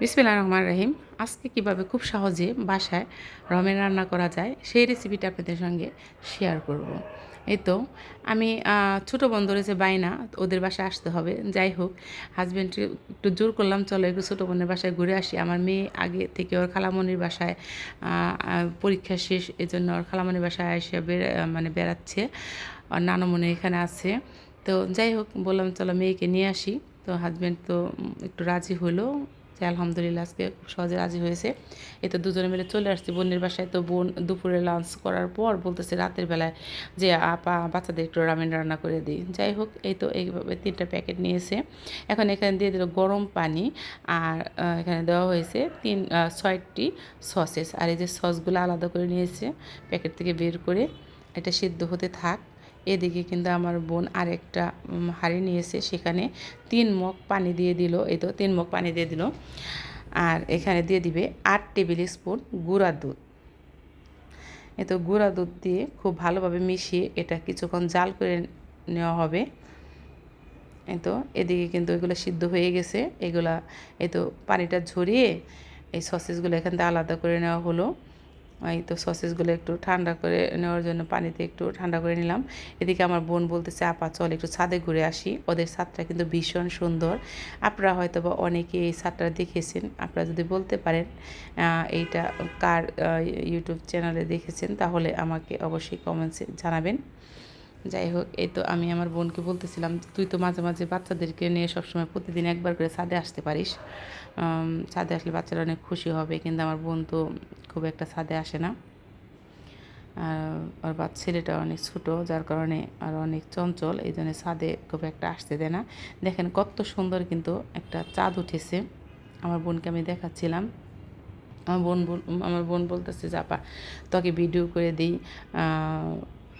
বিসমিল্লাহির রহমানির রহিম। আজকে কিভাবে খুব সহজে বাসায় রমেন রান্না করা যায় সেই রেসিপিটা আপনাদের সঙ্গে শেয়ার করব। এই তো আমি ছোটো বোন ধরেছে বায়না, ওদের বাসায় আসতে হবে। যাই হোক, হাজব্যান্ডকে একটু জোর করলাম, চলো একটু ছোটো বোনের বাসায় ঘুরে আসি। আমার মেয়ে আগে থেকে ওর খালামণির বাসায় পরীক্ষা শেষ, এজন্য ওর খালামণির বাসায় এসে মানে বেড়াচ্ছে। ওর নানমণি এখানে আছে। তো যাই হোক, বললাম চলো মেয়েকে নিয়ে আসি। তো হাজব্যান্ড তো একটু রাজি হলো যে আলহামদুলিল্লাহ আজকে খুব সহজে রাজি হয়েছে। এই তো দুজনে মিলে চলে আসছি বোনের বাসায়। তো বোন দুপুরে লাঞ্চ করার পর বলতেছে রাতের বেলায় যে আপা বাচ্চাদের একটু রামেন রান্না করে দিই। যাই হোক, এই তো এইভাবে 3টা প্যাকেট নিয়েছে। এখন এখানে দিয়ে দিল গরম পানি, আর এখানে দেওয়া হয়েছে 6টি সসেস। আর এই যে সসগুলো আলাদা করে নিয়েছে প্যাকেট থেকে বের করে, এটা সিদ্ধ হতে থাক। এদিকে কিন্তু আমার বোন আরেকটা হাঁড়ি নিয়েছে, সেখানে 3 মগ পানি দিয়ে দিল। এই তো 3 মগ পানি দিয়ে দিল। আর এখানে দিয়ে দিবে 8 টেবিল স্পুন গুঁড়া দুধ। এই তো গুঁড়া দুধ দিয়ে খুব ভালোভাবে মিশিয়ে এটা কিছুক্ষণ জাল করে নেওয়া হবে। এই তো এদিকে কিন্তু এগুলো সিদ্ধ হয়ে গেছে। এই তো পানিটা ঝরিয়ে এই সসেসগুলো এখান থেকে আলাদা করে নেওয়া হলো। এই তো সসেসগুলো একটু ঠান্ডা করে নেওয়ার জন্য পানিতে একটু ঠান্ডা করে নিলাম। এদিকে আমার বোন বলতেছে আপা চল একটু ছাদে ঘুরে আসি। ওদের ছাদটা কিন্তু ভীষণ সুন্দর। আপনারা হয়তো বা অনেকে এই ছাদটা দেখেছেন। আপনারা যদি বলতে পারেন এইটা কার ইউটিউব চ্যানেলে দেখেছেন, তাহলে আমাকে অবশ্যই কমেন্টসে জানাবেন। যাই হোক, এই তো আমি আমার বোনকে বলতেছিলাম তুই তো মাঝে মাঝে বাচ্চাদেরকে নিয়ে সবসময় প্রতিদিন একবার করে ছাদে আসতে পারিস, ছাদে আসলে বাচ্চারা অনেক খুশি হবে। কিন্তু আমার বোন তো খুব একটা ছাদে আসে না। আর ছেলেটা অনেক ছোটো, যার কারণে আর অনেক চঞ্চল, এই জন্য ছাদে খুব একটা আসতে দেয় না। দেখেন কত সুন্দর কিন্তু একটা চাঁদ উঠেছে। আমার বোনকে আমি দেখাচ্ছিলাম। আমার বোন বলতেছে যে আপা তোকে ভিডিও করে দিই,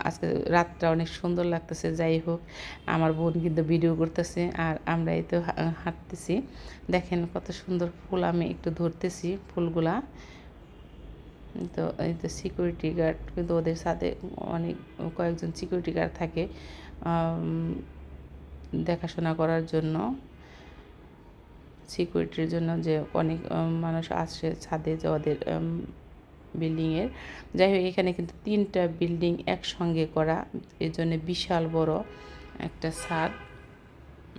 আজকে রাতটা অনেক সুন্দর লাগতেছে। যাই হোক, আমার বোন কিন্তু ভিডিও করতেছে আর আমরা এই তো হাঁটতেছি। দেখেন কত সুন্দর ফুল, আমি একটু ধরতেছি ফুলগুলা। তো এই তো সিকিউরিটি গার্ড কিন্তু ওদের সাথে অনেক কয়েকজন সিকিউরিটি গার্ড থাকে দেখাশোনা করার জন্য, সিকিউরিটির জন্য, যে অনেক মানুষ আসে ছাদে যে ওদের বিল্ডিংয়ের। যাই হোক, এখানে কিন্তু 3টা বিল্ডিং একসঙ্গে করা, এর জন্য বিশাল বড় একটা ছাদ।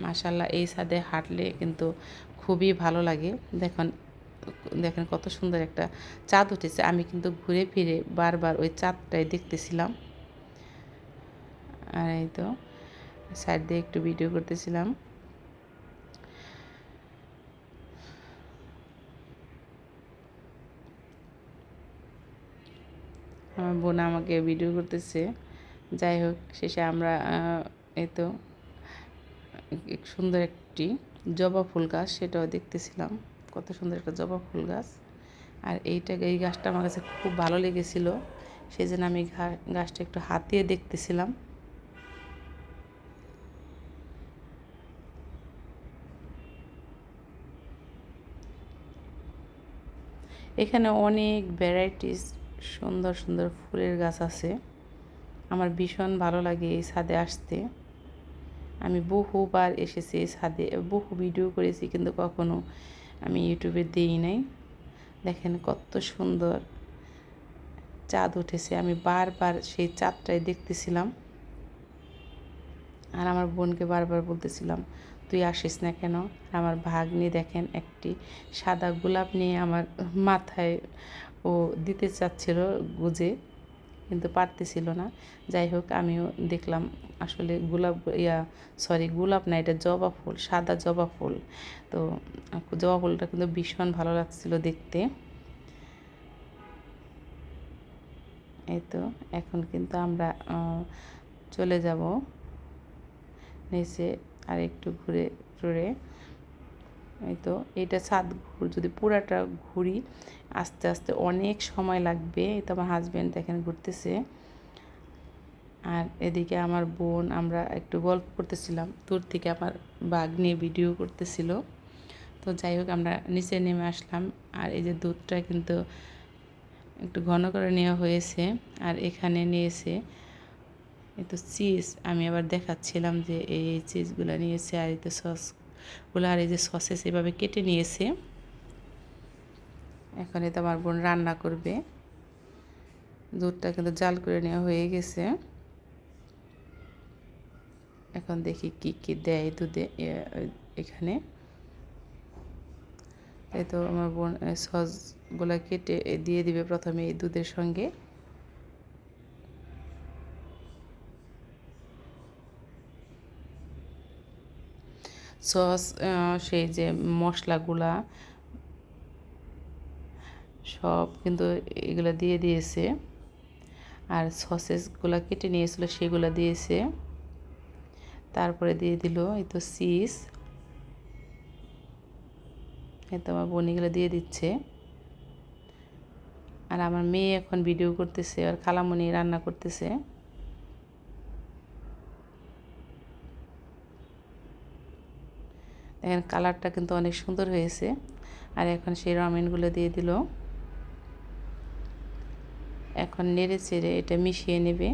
মাশাআল্লাহ, এই ছাদে হাঁটলে কিন্তু খুবই ভালো লাগে। দেখেন কত সুন্দর একটা চাঁদ উঠেছে। আমি কিন্তু ঘুরে ফিরে বারবার ওই চাঁদটাই দেখতেছিলাম। আর এই তো সাইড দিয়ে একটু ভিডিও করতেছিলাম। আমার বোন আমাকে ভিডিও করতেছে। যাই হোক, শেষে আমরা এই তো সুন্দর একটি জবা ফুল গাছ, সেটাও দেখতেছিলাম। কত সুন্দর একটা জবা ফুল গাছ। আর এই গাছটা আমার কাছে খুব ভালো লেগেছিল, সেই জন্য আমি গাছটা একটু হাত দিয়ে দেখতেছিলাম। এখানে অনেক ভ্যারাইটিস সুন্দর সুন্দর ফুলের গাছ আছে। আমার ভীষণ ভালো লাগে এই ছাদে আসতে। আমি বহুবার এসেছি এই ছাদে, বহু ভিডিও করেছি, কিন্তু কখনো আমি ইউটিউবে দিই নাই। দেখেন কত সুন্দর চাঁদ উঠেছে, আমি বারবার সেই চাঁদটাই দেখতেছিলাম। আর আমার বোনকে বারবার বলতেছিলাম তুই আসিস না কেন। আমার ভাগ্নি দেখেন একটি সাদা গোলাপ নিয়ে আমার মাথায় ও দিতে চাচ্ছিল গুজে, কিন্তু পারতেছিল না। যাই হোক, আমিও দেখলাম আসলে গোলাপ না, এটা জবা ফুল, সাদা জবা ফুল। তো জবা ফুলটা কিন্তু ভীষণ ভালো লাগছিল দেখতে। এই তো এখন কিন্তু আমরা চলে যাব নিচে আর একটু ঘুরে টুরে। এই তো এটা ছাদ যদি পুরাটা ঘুরি আস্তে আস্তে অনেক সময় লাগবে। এই তো আমার হাজব্যান্ড দেখেন ঘুরতেছে, আর এদিকে আমার বোন, আমরা একটু গল্প করতেছিলাম। দূর থেকে আমার বাঘ নিয়ে ভিডিও করতেছিল। তো যাই হোক, আমরা নিচে নেমে আসলাম। আর এই যে দুধটা কিন্তু একটু ঘন করে নেওয়া হয়েছে। আর এখানে নিয়েছে এই তো চিজ, আমি আবার দেখাচ্ছিলাম যে এই চিজগুলো নিয়েছে। আর এই তো সসগুলো, আর এই যে সসেস এভাবে কেটে নিয়েছে। এখন তো আমার বোন রান্না করবে। দুধটা কিন্তু জাল করে নেওয়া হয়ে গেছে। এখন দেখি কি কি দেয় দুধে এখানে। এই তো আমার বোন সসগুলা কেটে দিয়ে দিবে প্রথমে এই দুধের সঙ্গে। সস সেই যে মশলাগুলা সব কিন্তু এগুলো দিয়ে দিয়েছে। আর সসেসগুলো কেটে নিয়েছিল সেগুলো দিয়েছে। তারপরে দিয়ে দিল এই তো চিজ। এই তো আমার বোন এগুলো দিয়ে দিচ্ছে। আর আমার মেয়ে এখন ভিডিও করতেছে আর খালামণি রান্না করতেছে। দেখেন কালারটা কিন্তু অনেক সুন্দর হয়েছে। আর এখন সেই রামেনগুলো দিয়ে দিল। এখন নেড়ে চেড়ে এটা মিশিয়ে নেবে।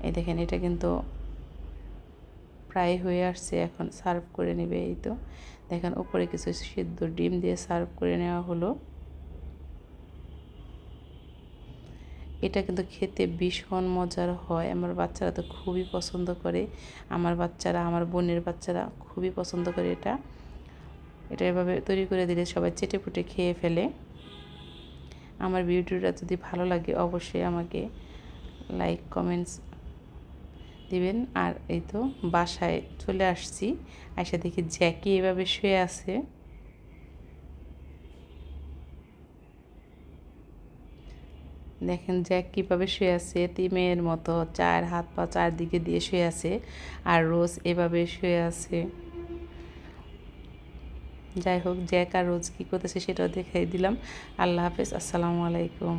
এই দেখেন এটা কিন্তু প্রায় হয়ে আসছে, এখন সার্ভ করে নেবে। এই তো দেখেন উপরে কিছু সিদ্ধ ডিম দিয়ে সার্ভ করে নেওয়া হলো। এটা কিন্তু খেতে ভীষণ মজার হয়। আমার বাচ্চারা তো খুবই পছন্দ করে। আমার বাচ্চারা, আমার বোনের বাচ্চারা খুবই পছন্দ করে এটা। এটা এভাবে তৈরি করে দিলে সবাই চেটেপুটে খেয়ে ফেলে। আমার ভিডিওটা যদি ভালো লাগে অবশ্যই আমাকে লাইক কমেন্টস দিবেন। আর এই তো বাসায় চলে আসছি, আইসা দেখি জ্যাকি এভাবে শুয়ে আছে। দেখেন জ্যাক কীভাবে শুয়ে আছে, এতিমের মতো চার হাত পা চারদিকে দিয়ে শুয়ে আছে। আর রোজ এভাবে শুয়ে আছে। যাই হোক, জ্যাক আর রোজ কী করতেছে সেটাও দেখাই দিলাম। আল্লাহ হাফেজ, আসসালামু আলাইকুম।